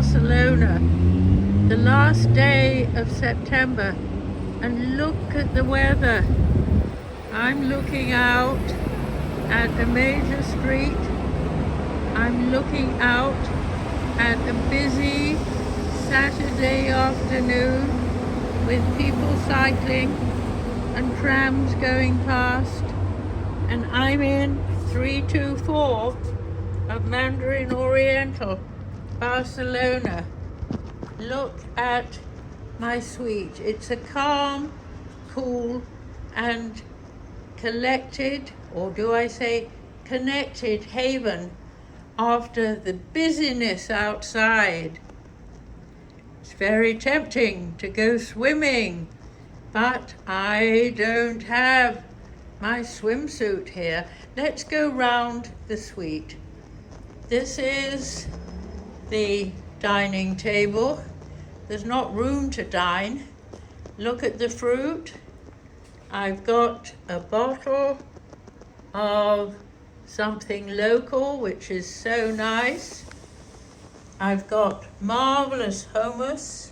Barcelona, the last day of September, and look at the weather. I'm looking out at a major street. I'm looking out at a busy Saturday afternoon with people cycling and trams going past, and I'm in 324 of Mandarin Oriental Barcelona. Look at my suite. It's a calm, cool and collected, or do I say connected, haven after the busyness outside. It's very tempting to go swimming, but I don't have my swimsuit here. Let's go round the suite. This is the dining table. There's not room to dine. Look at the fruit. I've got a bottle of something local, which is so nice. I've got marvelous hummus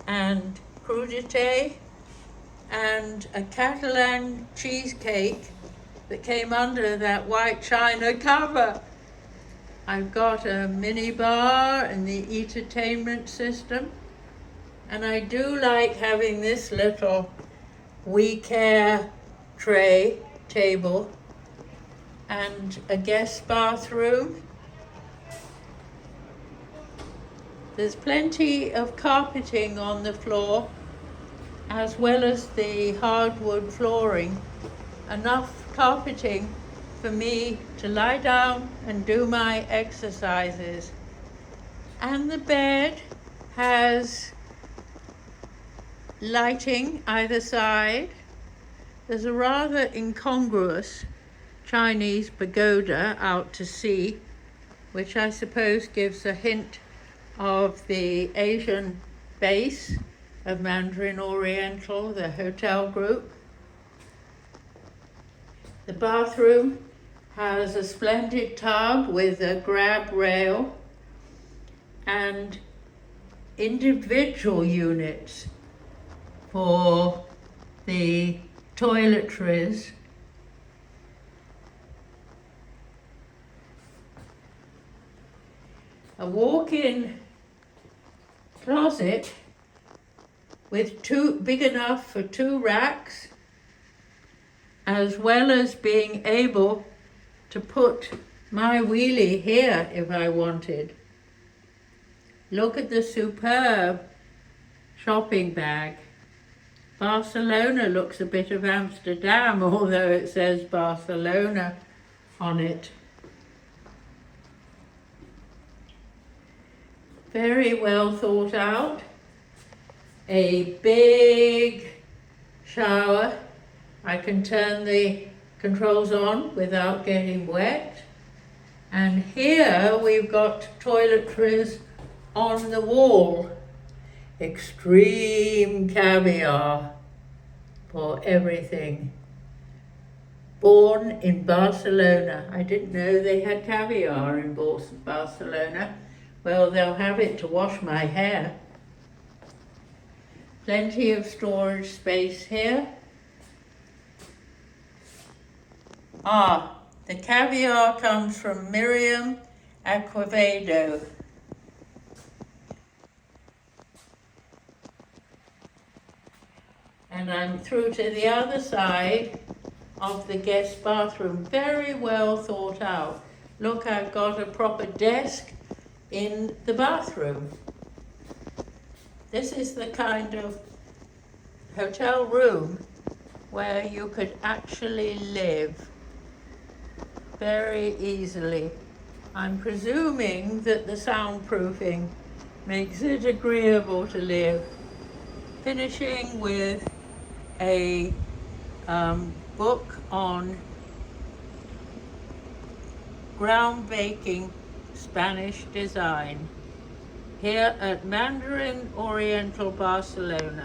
and crudité and a Catalan cheesecake that came under that white china cover. I've got a mini bar and the entertainment system, and I do like having this little We Care tray table and a guest bathroom. There's plenty of carpeting on the floor, as well as the hardwood flooring. Enough carpeting for me to lie down and do my exercises. And the bed has lighting either side. There's a rather incongruous Chinese pagoda out to sea, which I suppose gives a hint of the Asian base of Mandarin Oriental, the hotel group. The bathroom has a splendid tub with a grab rail and individual units for the toiletries. A walk-in closet with big enough for 2 racks, as well as being able to put my wheelie here if I wanted. Look at the superb shopping bag. Barcelona looks a bit of Amsterdam, although it says Barcelona on it. Very well thought out. A big shower. I can turn the controls on without getting wet. And here we've got toiletries on the wall. Extreme caviar for everything. Born in Barcelona. I didn't know they had caviar in Barcelona. Well, they'll have it to wash my hair. Plenty of storage space here. The caviar comes from Miriam Aquavedo. And I'm through to the other side of the guest bathroom. Very well thought out. Look, I've got a proper desk in the bathroom. This is the kind of hotel room where you could actually live very easily. I'm presuming that the soundproofing makes it agreeable to live. Finishing with a book on groundbreaking Spanish design here at Mandarin Oriental Barcelona.